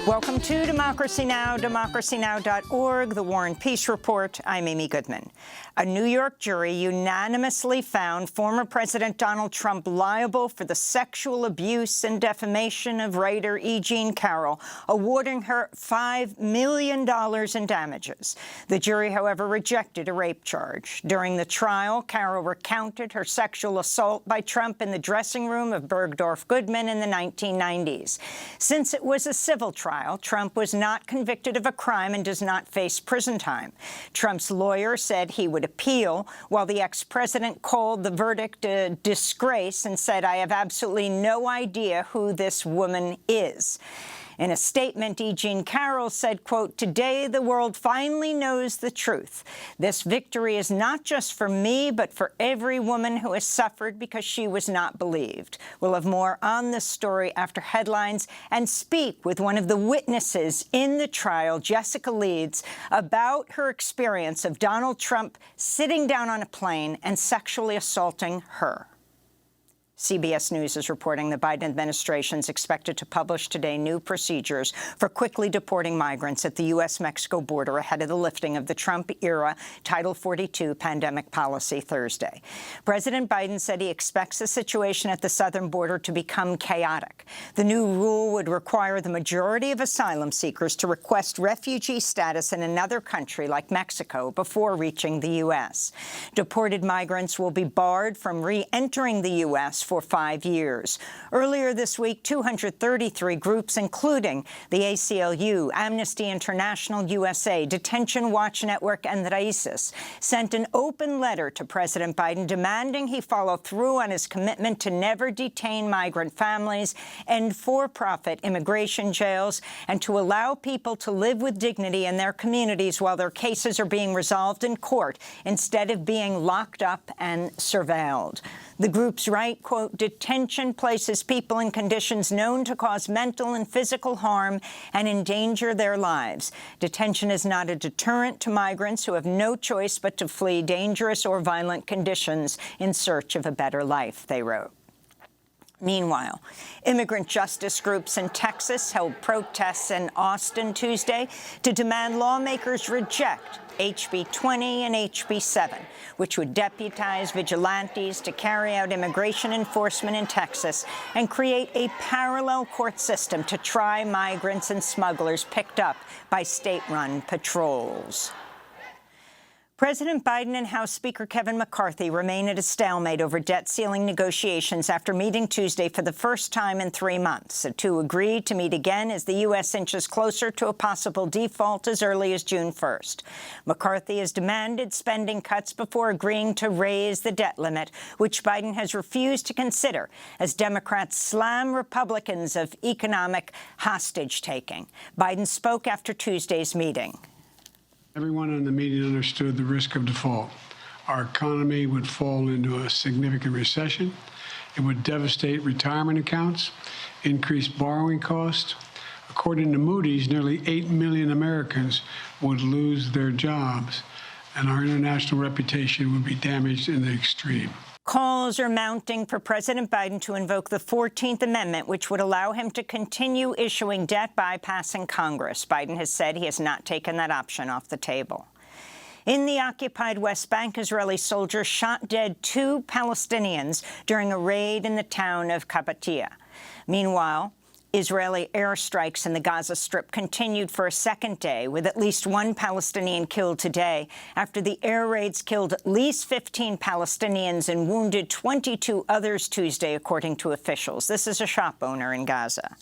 Welcome to Democracy Now!, democracynow.org, The War and Peace Report. I'm Amy Goodman. A New York jury unanimously found former President Donald Trump liable for the sexual abuse and defamation of writer E. Jean Carroll, awarding her $5 million in damages. The jury, however, rejected a rape charge. During the trial, Carroll recounted her sexual assault by Trump in the dressing room of Bergdorf Goodman in the 1990s. Since it was a civil trial, Trump was not convicted of a crime and does not face prison time. Trump's lawyer said he would appeal, while the ex-president called the verdict a disgrace and said, "I have absolutely no idea who this woman is." In a statement, E. Jean Carroll said, quote, "Today the world finally knows the truth. This victory is not just for me, but for every woman who has suffered because she was not believed." We'll have more on this story after headlines and speak with one of the witnesses in the trial, Jessica Leeds, about her experience of Donald Trump sitting down on a plane and sexually assaulting her. CBS News is reporting the Biden administration is expected to publish today new procedures for quickly deporting migrants at the U.S.-Mexico border ahead of the lifting of the Trump-era Title 42 pandemic policy Thursday. President Biden said he expects the situation at the southern border to become chaotic. The new rule would require the majority of asylum seekers to request refugee status in another country like Mexico before reaching the U.S. Deported migrants will be barred from re-entering the U.S. for 5 years. Earlier this week, 233 groups, including the ACLU, Amnesty International USA, Detention Watch Network, and Raíces, sent an open letter to President Biden demanding he follow through on his commitment to never detain migrant families, end for-profit immigration jails, and to allow people to live with dignity in their communities while their cases are being resolved in court instead of being locked up and surveilled. The groups write, quote, "Detention places people in conditions known to cause mental and physical harm and endanger their lives. Detention is not a deterrent to migrants who have no choice but to flee dangerous or violent conditions in search of a better life," they wrote. Meanwhile, immigrant justice groups in Texas held protests in Austin Tuesday to demand lawmakers reject HB 20 and HB 7, which would deputize vigilantes to carry out immigration enforcement in Texas and create a parallel court system to try migrants and smugglers picked up by state-run patrols. President Biden and House Speaker Kevin McCarthy remain at a stalemate over debt ceiling negotiations after meeting Tuesday for the first time in 3 months. The two agreed to meet again as the U.S. inches closer to a possible default as early as June 1st. McCarthy has demanded spending cuts before agreeing to raise the debt limit, which Biden has refused to consider as Democrats slam Republicans of economic hostage-taking. Biden spoke after Tuesday's meeting. Everyone in the meeting understood the risk of default. Our economy would fall into a significant recession. It would devastate retirement accounts, increase borrowing costs. According to Moody's, nearly 8 million Americans would lose their jobs, and our international reputation would be damaged in the extreme. Calls are mounting for President Biden to invoke the 14th Amendment, which would allow him to continue issuing debt bypassing Congress. Biden has said he has not taken that option off the table. In the occupied West Bank, Israeli soldiers shot dead 2 Palestinians during a raid in the town of Qabatia. Meanwhile, Israeli airstrikes in the Gaza Strip continued for a second day, with at least 1 Palestinian killed today after the air raids killed at least 15 Palestinians and wounded 22 others Tuesday, according to officials. This is a shop owner in Gaza.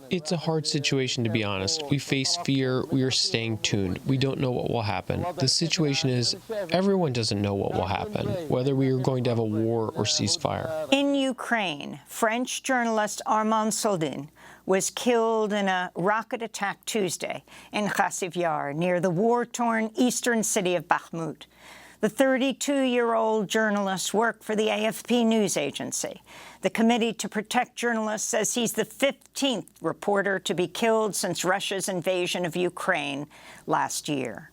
It's a hard situation, to be honest. We face fear. We are staying tuned. We don't know what will happen. The situation is everyone doesn't know what will happen, whether we are going to have a war or ceasefire. In Ukraine, French journalist Armand Soldin was killed in a rocket attack Tuesday in Khassiv Yar, near the war-torn eastern city of Bakhmut. The 32-year-old journalist worked for the AFP news agency. The Committee to Protect Journalists says he's the 15th reporter to be killed since Russia's invasion of Ukraine last year.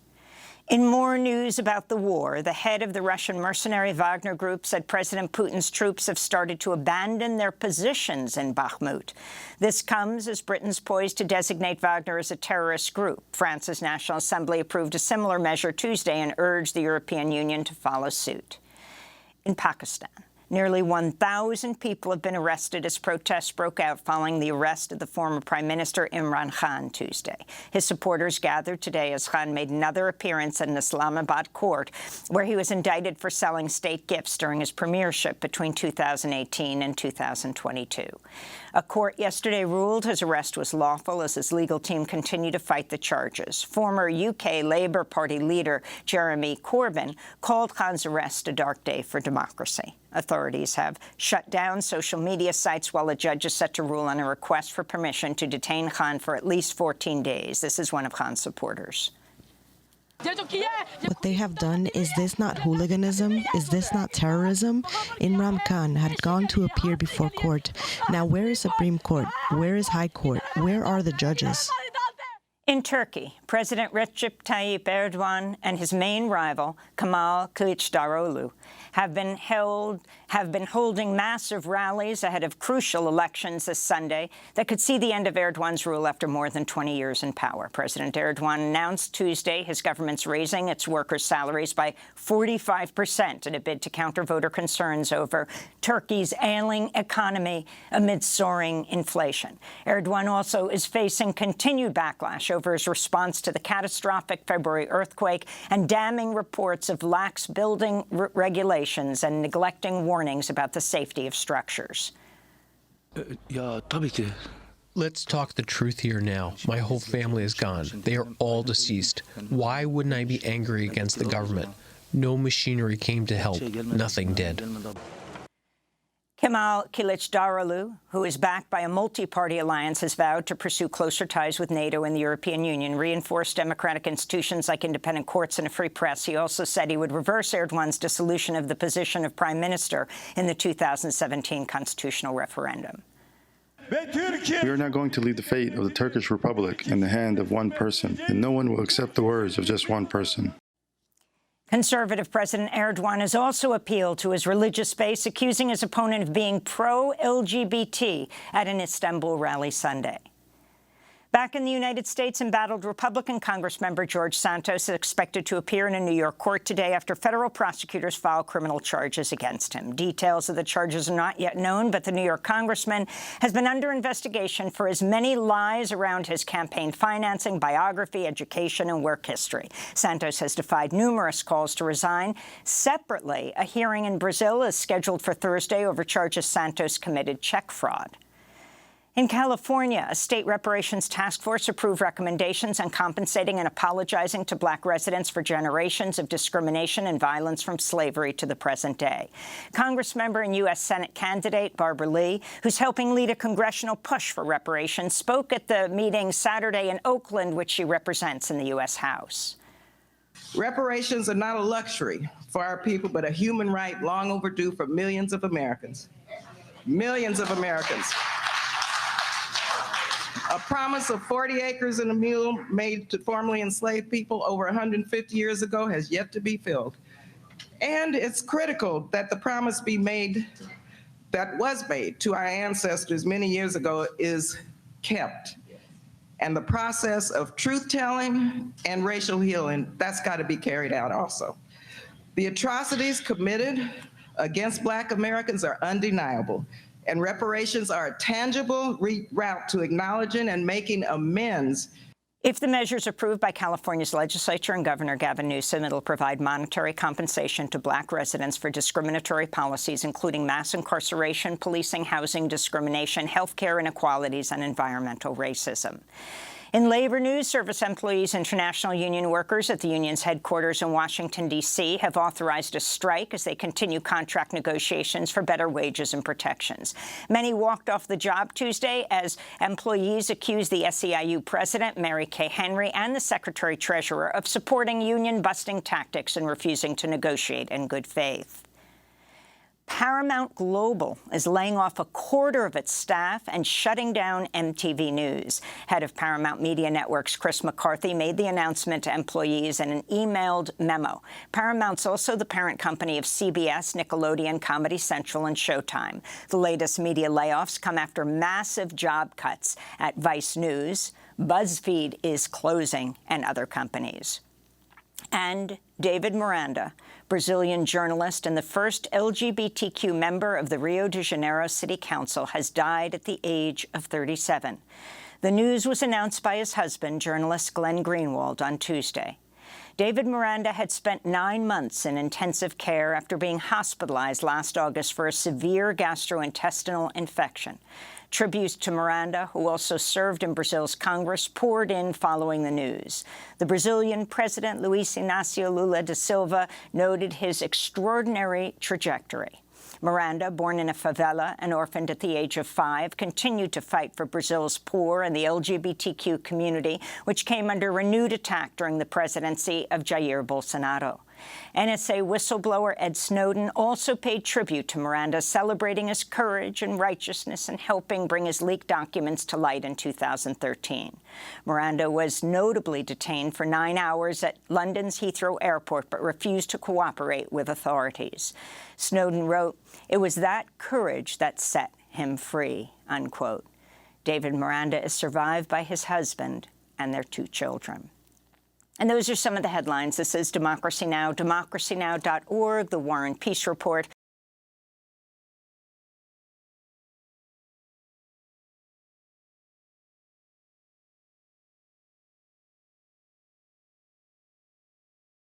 In more news about the war, the head of the Russian mercenary Wagner Group said President Putin's troops have started to abandon their positions in Bakhmut. This comes as Britain's poised to designate Wagner as a terrorist group. France's National Assembly approved a similar measure Tuesday and urged the European Union to follow suit. In Pakistan, nearly 1,000 people have been arrested as protests broke out following the arrest of the former Prime Minister Imran Khan Tuesday. His supporters gathered today as Khan made another appearance at an Islamabad court where he was indicted for selling state gifts during his premiership between 2018 and 2022. A court yesterday ruled his arrest was lawful as his legal team continued to fight the charges. Former UK Labour Party leader Jeremy Corbyn called Khan's arrest a dark day for democracy. Authorities have shut down social media sites while a judge is set to rule on a request for permission to detain Khan for at least 14 days. This is one of Khan's supporters. What they have done, is this not hooliganism? Is this not terrorism? Imran Khan had gone to appear before court. Now where is Supreme Court? Where is High Court? Where are the judges? In Turkey, President Recep Tayyip Erdogan and his main rival, Kemal Kılıçdaroğlu, have been holding massive rallies ahead of crucial elections this Sunday that could see the end of Erdogan's rule after more than 20 years in power. President Erdogan announced Tuesday his government's raising its workers' salaries by 45% in a bid to counter voter concerns over Turkey's ailing economy amid soaring inflation. Erdogan also is facing continued backlash over his response to the catastrophic February earthquake and damning reports of lax building regulations and neglecting warnings about the safety of structures. Let's talk the truth here now. My whole family is gone. They are all deceased. Why wouldn't I be angry against the government? No machinery came to help. Nothing did. Kemal Kılıçdaroğlu, who is backed by a multi-party alliance, has vowed to pursue closer ties with NATO and the European Union, reinforce democratic institutions like independent courts and a free press. He also said he would reverse Erdogan's dissolution of the position of prime minister in the 2017 constitutional referendum. We are not going to leave the fate of the Turkish Republic in the hand of one person, and no one will accept the words of just one person. Conservative President Erdogan has also appealed to his religious base, accusing his opponent of being pro-LGBT at an Istanbul rally Sunday. Back in the United States, embattled Republican Congressmember George Santos is expected to appear in a New York court today after federal prosecutors file criminal charges against him. Details of the charges are not yet known, but the New York congressman has been under investigation for his many lies around his campaign financing, biography, education, and work history. Santos has defied numerous calls to resign. Separately, a hearing in Brazil is scheduled for Thursday over charges Santos committed check fraud. In California, a state reparations task force approved recommendations on compensating and apologizing to black residents for generations of discrimination and violence from slavery to the present day. Congressmember and U.S. Senate candidate Barbara Lee, who's helping lead a congressional push for reparations, spoke at the meeting Saturday in Oakland, which she represents in the U.S. House. Reparations are not a luxury for our people, but a human right long overdue for millions of Americans. Millions of Americans. A promise of 40 acres and a mule made to formerly enslaved people over 150 years ago has yet to be filled. And it's critical that the promise be made, that was made to our ancestors many years ago, is kept. And the process of truth-telling and racial healing, that's got to be carried out also. The atrocities committed against Black Americans are undeniable. And reparations are a tangible route to acknowledging and making amends. If the measure is approved by California's legislature and Governor Gavin Newsom, it'll provide monetary compensation to black residents for discriminatory policies, including mass incarceration, policing, housing discrimination, health care inequalities, and environmental racism. In labor news, Service Employees International Union workers at the union's headquarters in Washington, D.C. have authorized a strike as they continue contract negotiations for better wages and protections. Many walked off the job Tuesday as employees accused the SEIU president, Mary Kay Henry, and the secretary-treasurer of supporting union-busting tactics and refusing to negotiate in good faith. Paramount Global is laying off a quarter of its staff and shutting down MTV News. Head of Paramount Media Networks Chris McCarthy made the announcement to employees in an emailed memo. Paramount's also the parent company of CBS, Nickelodeon, Comedy Central, and Showtime. The latest media layoffs come after massive job cuts at Vice News, BuzzFeed is closing, and other companies. And David Miranda, Brazilian journalist and the first LGBTQ member of the Rio de Janeiro City Council, has died at the age of 37. The news was announced by his husband, journalist Glenn Greenwald, on Tuesday. David Miranda had spent 9 months in intensive care after being hospitalized last August for a severe gastrointestinal infection. Tributes to Miranda, who also served in Brazil's Congress, poured in following the news. The Brazilian president, Luiz Inácio Lula da Silva, noted his extraordinary trajectory. Miranda, born in a favela and orphaned at the age of 5, continued to fight for Brazil's poor and the LGBTQ community, which came under renewed attack during the presidency of Jair Bolsonaro. NSA whistleblower Ed Snowden also paid tribute to Miranda, celebrating his courage and righteousness in helping bring his leaked documents to light in 2013. Miranda was notably detained for 9 hours at London's Heathrow Airport, but refused to cooperate with authorities. Snowden wrote, "It was that courage that set him free," unquote. David Miranda is survived by his husband and their 2 children. And those are some of the headlines. This is Democracy Now!, democracynow.org, The War and Peace Report.